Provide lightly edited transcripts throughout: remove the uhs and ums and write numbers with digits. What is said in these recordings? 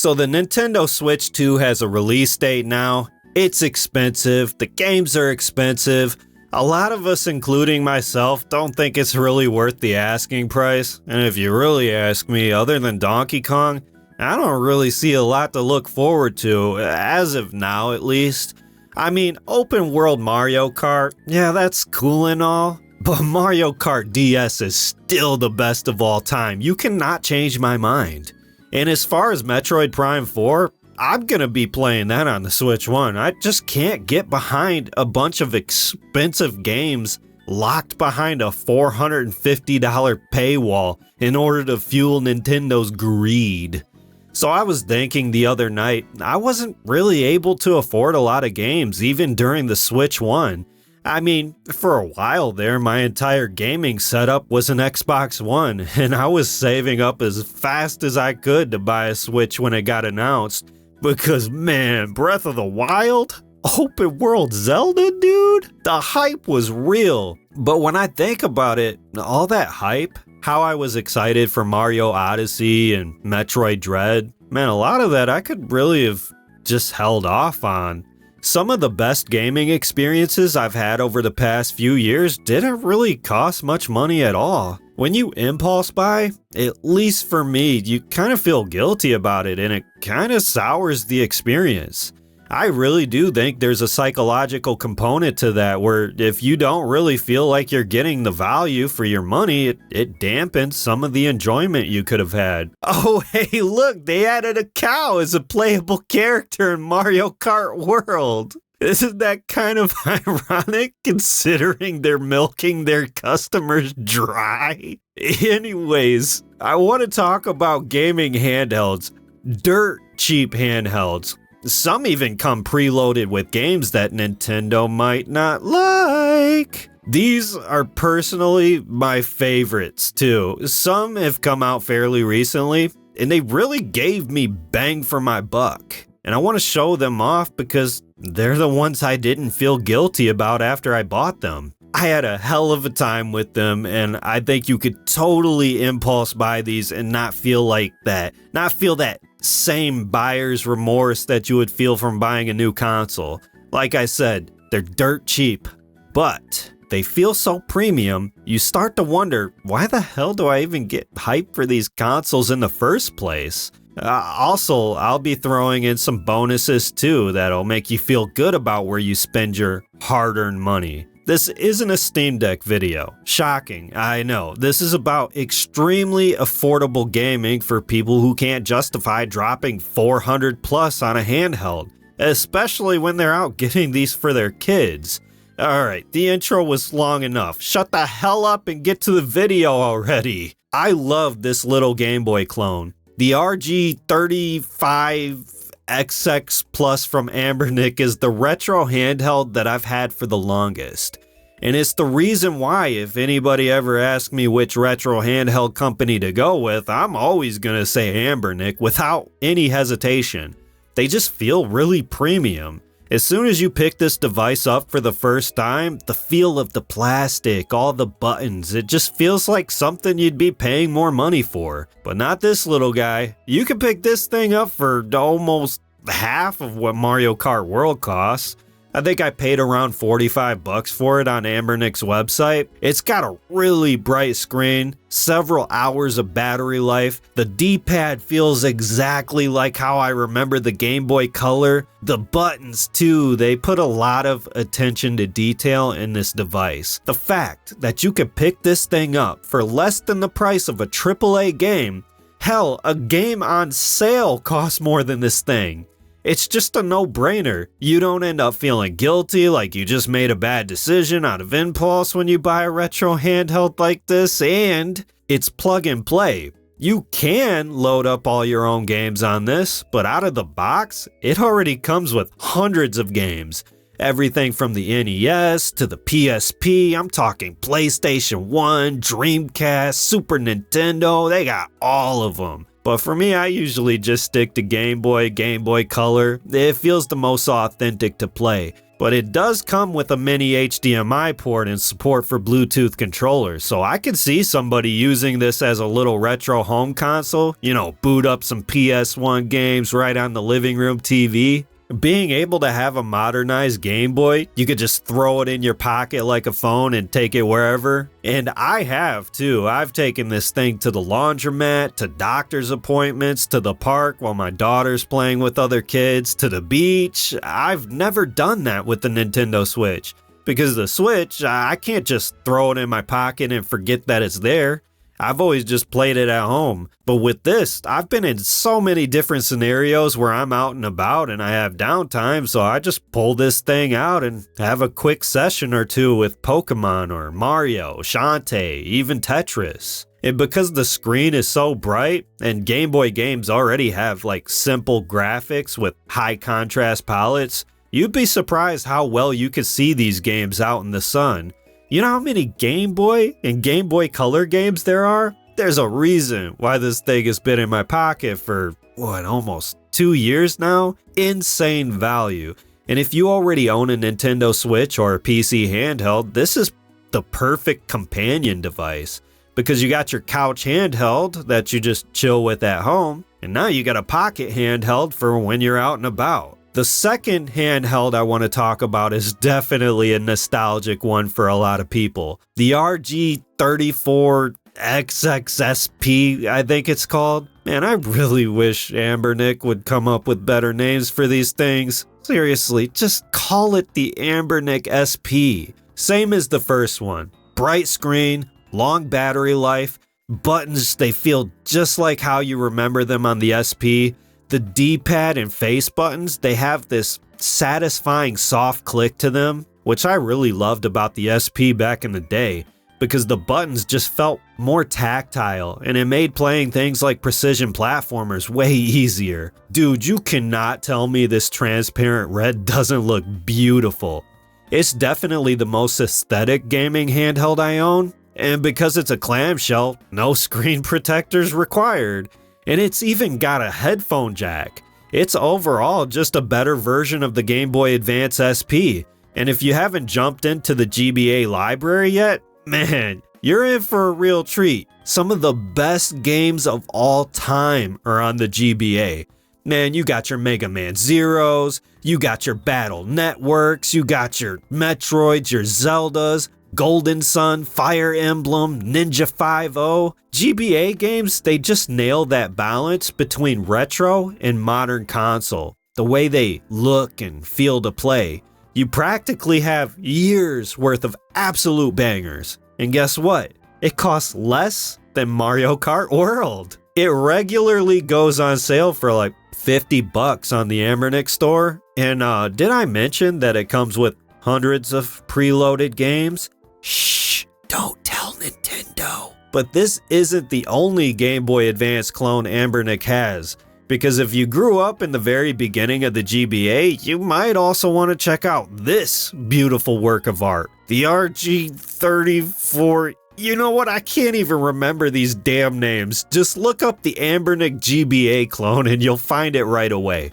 So the Nintendo Switch 2 has a release date now. It's expensive. The games are expensive. A lot of us, including myself, don't think it's really worth the asking price. And if you really ask me, other than Donkey Kong, I don't really see a lot to look forward to, as of now at least. I mean, open world Mario Kart, yeah, that's cool and all, but Mario Kart DS is still the best of all time. You cannot change my mind. And as far as Metroid Prime 4, I'm gonna be playing that on the Switch 1. I just can't get behind a bunch of expensive games locked behind a $450 paywall in order to fuel Nintendo's greed. So I was thinking the other night, I wasn't really able to afford a lot of games even during the Switch 1. I mean, for a while there, my entire gaming setup was an Xbox One, and I was saving up as fast as I could to buy a Switch when it got announced. Because man, Breath of the Wild? Open world Zelda, dude? The hype was real. But when I think about it, all that hype, how I was excited for Mario Odyssey and Metroid Dread, man, a lot of that I could really have just held off on. Some of the best gaming experiences I've had over the past few years didn't really cost much money at all. When you impulse buy, at least for me, you kind of feel guilty about it and it kind of sours the experience. I really do think there's a psychological component to that where if you don't really feel like you're getting the value for your money, it dampens some of the enjoyment you could have had. Oh, hey, look, they added a cow as a playable character in Mario Kart World. Isn't that kind of ironic considering they're milking their customers dry? Anyways, I want to talk about gaming handhelds. Dirt cheap handhelds. Some even come preloaded with games that Nintendo might not like. These are personally my favorites too. Some have come out fairly recently, and they really gave me bang for my buck. And I want to show them off because they're the ones I didn't feel guilty about after I bought them. I had a hell of a time with them, and I think you could totally impulse buy these and not feel that same buyer's remorse that you would feel from buying a new console. Like I said, they're dirt cheap, but they feel so premium, you start to wonder, why the hell do I even get hyped for these consoles in the first place? Also, I'll be throwing in some bonuses too that'll make you feel good about where you spend your hard-earned money. This isn't a Steam Deck video. Shocking, I know. This is about extremely affordable gaming for people who can't justify dropping $400 plus on a handheld, especially when they're out getting these for their kids. Alright, the intro was long enough. Shut the hell up and get to the video already. I love this little Game Boy clone. The RG35XX Plus from Anbernic is the retro handheld that I've had for the longest. And it's the reason why, if anybody ever asks me which retro handheld company to go with, I'm always gonna say Anbernic without any hesitation. They just feel really premium. As soon as you pick this device up for the first time, the feel of the plastic, all the buttons, it just feels like something you'd be paying more money for. But not this little guy. You can pick this thing up for almost half of what Mario Kart World costs. I think I paid around $45 for it on Anbernic's website. It's got a really bright screen, several hours of battery life. The D-pad feels exactly like how I remember the Game Boy Color. The buttons too, they put a lot of attention to detail in this device. The fact that you could pick this thing up for less than the price of a AAA game, hell, a game on sale costs more than this thing. It's just a no-brainer. You don't end up feeling guilty like you just made a bad decision out of impulse when you buy a retro handheld like this, and it's plug and play. You can load up all your own games on this, but out of the box, it already comes with hundreds of games. Everything from the NES to the PSP, I'm talking PlayStation 1, Dreamcast, Super Nintendo, they got all of them. But for me, I usually just stick to Game Boy Color. It feels the most authentic to play. but it does come with a mini HDMI port and support for Bluetooth controllers, so I could see somebody using this as a little retro home console, boot up some PS1 games right on the living room TV. Being able to have a modernized Game Boy, you could just throw it in your pocket like a phone and take it wherever. And I have too. I've taken this thing to the laundromat, to doctor's appointments, to the park while my daughter's playing with other kids, to the beach. I've never done that with the Nintendo Switch. Because the Switch, I can't just throw it in my pocket and forget that it's there. I've always just played it at home. But with this, I've been in so many different scenarios where I'm out and about and I have downtime, so I just pull this thing out and have a quick session or two with Pokemon or Mario, Shantae, even Tetris. And because the screen is so bright, and Game Boy games already have simple graphics with high contrast palettes, you'd be surprised how well you could see these games out in the sun. You know how many Game Boy and Game Boy Color games there are? There's a reason why this thing has been in my pocket for, almost 2 years now? Insane value. And if you already own a Nintendo Switch or a PC handheld, this is the perfect companion device. Because you got your couch handheld that you just chill with at home, and now you got a pocket handheld for when you're out and about. The second handheld I want to talk about is definitely a nostalgic one for a lot of people. The RG34XXSP, I think it's called. Man, I really wish Anbernic would come up with better names for these things. Seriously, just call it the Anbernic SP. Same as the first one. Bright screen, long battery life, buttons, they feel just like how you remember them on the SP. The D-pad and face buttons, they have this satisfying soft click to them, which I really loved about the SP back in the day, because the buttons just felt more tactile, and it made playing things like precision platformers way easier. Dude, you cannot tell me this transparent red doesn't look beautiful. It's definitely the most aesthetic gaming handheld I own, and because it's a clamshell, no screen protectors required. And it's even got a headphone jack. It's overall just a better version of the Game Boy Advance SP. And if you haven't jumped into the GBA library yet, man, you're in for a real treat. Some of the best games of all time are on the GBA. Man, you got your Mega Man Zeros, you got your Battle Networks, you got your Metroids, your Zeldas, Golden Sun, Fire Emblem, Ninja 5-0. GBA games, they just nail that balance between retro and modern console. The way they look and feel to play. You practically have years worth of absolute bangers. And guess what? It costs less than Mario Kart World. It regularly goes on sale for $50 on the Embernic store. And did I mention that it comes with hundreds of preloaded games? Shh, don't tell Nintendo. But this isn't the only Game Boy Advance clone Anbernic has, because if you grew up in the very beginning of the GBA, you might also want to check out this beautiful work of art. The RG34, you know what, I can't even remember these damn names. Just look up the Anbernic GBA clone and you'll find it right away.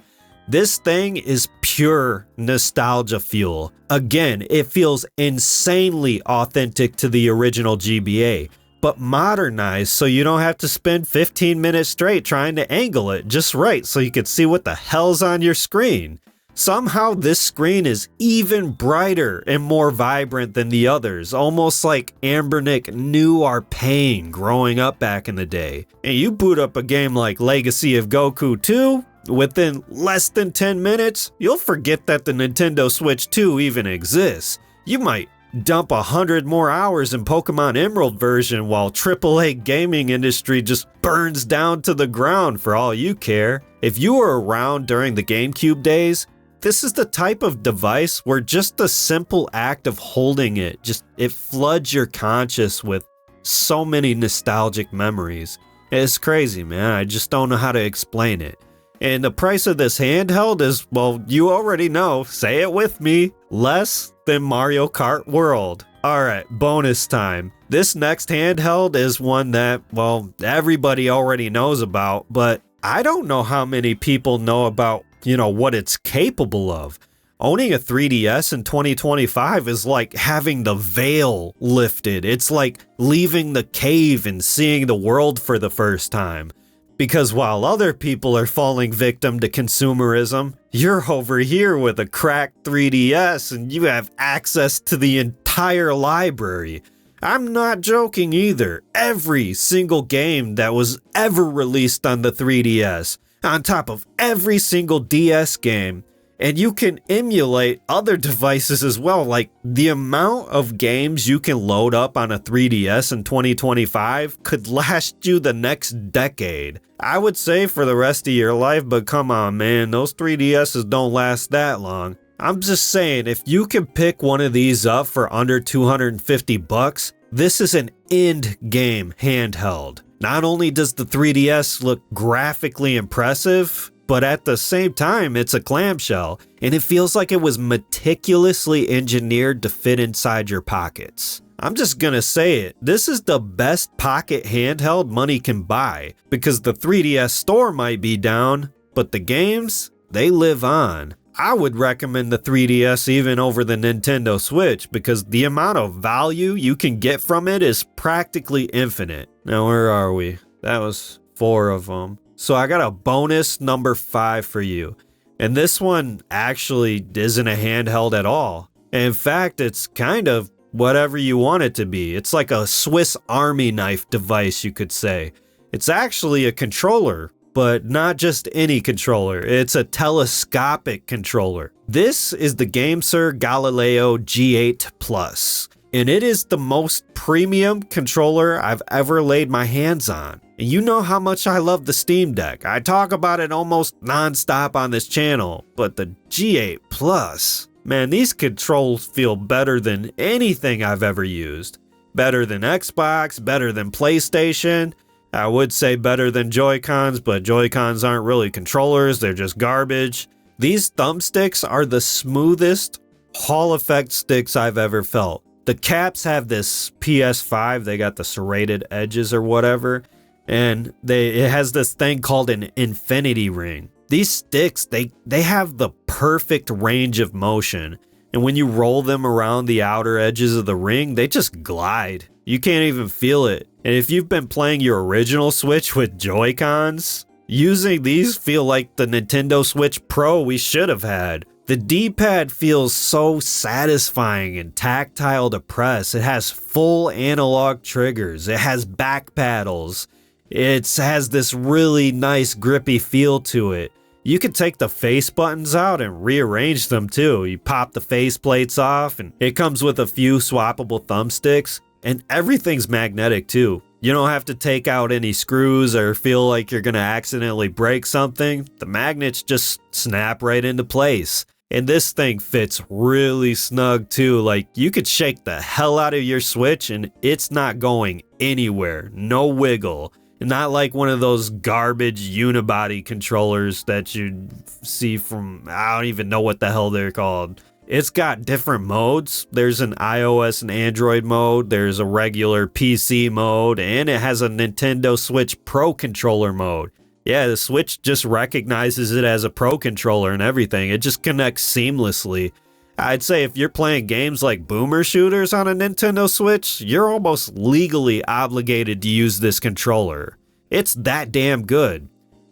This thing is pure nostalgia fuel. Again, it feels insanely authentic to the original GBA, but modernized so you don't have to spend 15 minutes straight trying to angle it just right so you can see what the hell's on your screen. Somehow this screen is even brighter and more vibrant than the others, almost like Anbernic knew our pain growing up back in the day. And you boot up a game like Legacy of Goku 2, within less than 10 minutes, you'll forget that the Nintendo Switch 2 even exists. You might dump 100 more hours in Pokemon Emerald version while AAA gaming industry just burns down to the ground for all you care. If you were around during the GameCube days, this is the type of device where just the simple act of holding it, it floods your conscious with so many nostalgic memories. It's crazy, man. I just don't know how to explain it. And the price of this handheld is, well, you already know, say it with me, less than Mario Kart World. Alright, bonus time. This next handheld is one that, well, everybody already knows about, but I don't know how many people know about, what it's capable of. Owning a 3DS in 2025 is like having the veil lifted. It's like leaving the cave and seeing the world for the first time. Because while other people are falling victim to consumerism, you're over here with a cracked 3DS and you have access to the entire library. I'm not joking either. Every single game that was ever released on the 3DS, on top of every single DS game. And you can emulate other devices as well. Like the amount of games you can load up on a 3DS in 2025 could last you the next decade. I would say for the rest of your life, but come on, man, those 3DSs don't last that long. I'm just saying, if you can pick one of these up for under $250, this is an end-game handheld. Not only does the 3DS look graphically impressive, but at the same time, it's a clamshell, and it feels like it was meticulously engineered to fit inside your pockets. I'm just gonna say it, this is the best pocket handheld money can buy, because the 3DS store might be down, but the games, they live on. I would recommend the 3DS even over the Nintendo Switch, because the amount of value you can get from it is practically infinite. Now where are we? That was 4 of them. So I got a bonus number 5 for you. And this one actually isn't a handheld at all. In fact, it's kind of whatever you want it to be. It's like a Swiss Army knife device, you could say. It's actually a controller, but not just any controller. It's a telescopic controller. This is the GameSir Galileo G8 Plus. And it is the most premium controller I've ever laid my hands on. And you know how much I love the Steam Deck. I talk about it almost non-stop on this channel. But the G8 Plus, man, these controls feel better than anything I've ever used. Better than Xbox, better than PlayStation. I would say better than Joy-Cons, but Joy-Cons aren't really controllers, they're just garbage. These thumbsticks are the smoothest Hall effect sticks I've ever felt. The caps have this PS5, they got the serrated edges or whatever, and it has this thing called an infinity ring. These sticks, they have the perfect range of motion, and when you roll them around the outer edges of the ring, they just glide. You can't even feel it. And if you've been playing your original Switch with Joy-Cons, using these feel like the Nintendo Switch Pro we should have had. The D-pad feels so satisfying and tactile to press. It has full analog triggers. It has back paddles. It has this really nice grippy feel to it. You can take the face buttons out and rearrange them too. You pop the face plates off and it comes with a few swappable thumbsticks. And everything's magnetic too. You don't have to take out any screws or feel like you're gonna accidentally break something. The magnets just snap right into place. And this thing fits really snug too. Like you could shake the hell out of your Switch and it's not going anywhere. No wiggle. Not like one of those garbage unibody controllers that you see from, I don't even know what the hell they're called. It's got different modes. There's an iOS and Android mode, there's a regular PC mode, and it has a Nintendo Switch Pro controller mode. Yeah, the Switch just recognizes it as a Pro controller and everything. It just connects seamlessly. I'd say if you're playing games like boomer shooters on a Nintendo Switch, you're almost legally obligated to use this controller. It's that damn good.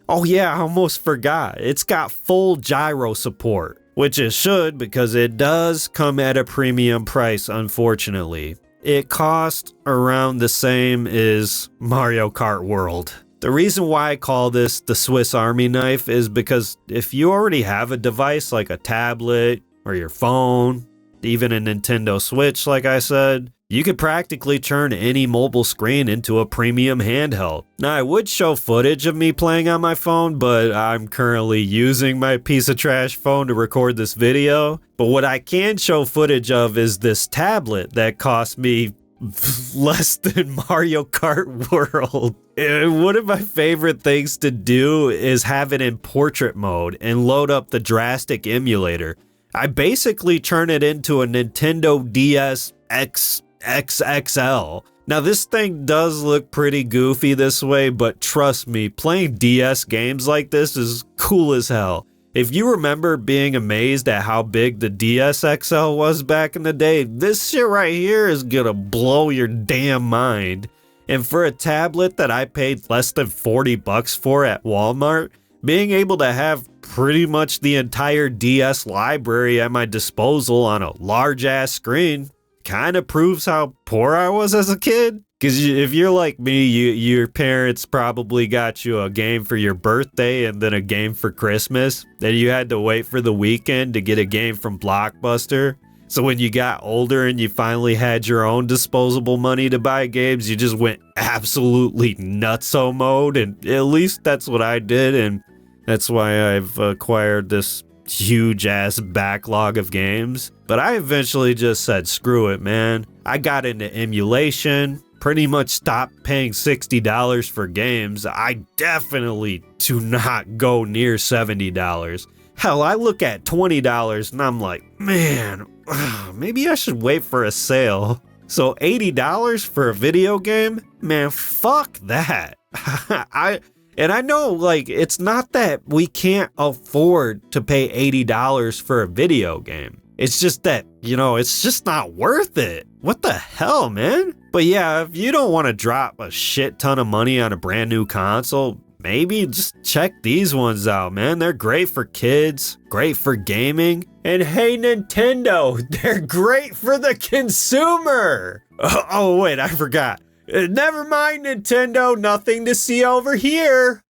Oh yeah, I almost forgot. It's got full gyro support. Which it should, because it does come at a premium price, unfortunately. It costs around the same as Mario Kart World. The reason why I call this the Swiss Army knife is because if you already have a device like a tablet or your phone, even a Nintendo Switch like I said, you could practically turn any mobile screen into a premium handheld. Now I would show footage of me playing on my phone, but I'm currently using my piece of trash phone to record this video. But what I can show footage of is this tablet that cost me less than Mario Kart World. And one of my favorite things to do is have it in portrait mode and load up the drastic emulator. I basically turn it into a Nintendo DS XXL. Now this thing does look pretty goofy this way, but trust me, playing DS games like this is cool as hell. If you remember being amazed at how big the DS XL was back in the day, this shit right here is gonna blow your damn mind. And for a tablet that I paid less than 40 bucks for at Walmart, being able to have pretty much the entire DS library at my disposal on a large ass screen kind of proves how poor I was as a kid. Because if you're like me, your parents probably got you a game for your birthday and then a game for Christmas. Then you had to wait for the weekend to get a game from Blockbuster. So when you got older and you finally had your own disposable money to buy games, you just went absolutely nutso mode. And at least that's what I did. And that's why I've acquired this huge ass backlog of games. But I eventually just said, screw it, man. I got into emulation. Pretty much stopped paying $60 for games. I definitely do not go near $70. Hell, I look at $20 and I'm like, man, maybe I should wait for a sale. So $80 for a video game? Man, fuck that. I know, like, it's not that we can't afford to pay $80 for a video game. It's just that, it's just not worth it. What the hell, man? But yeah, if you don't want to drop a shit ton of money on a brand new console, maybe just check these ones out, man. They're great for kids, great for gaming. And hey, Nintendo, they're great for the consumer. Oh wait, I forgot. Never mind, Nintendo, nothing to see over here.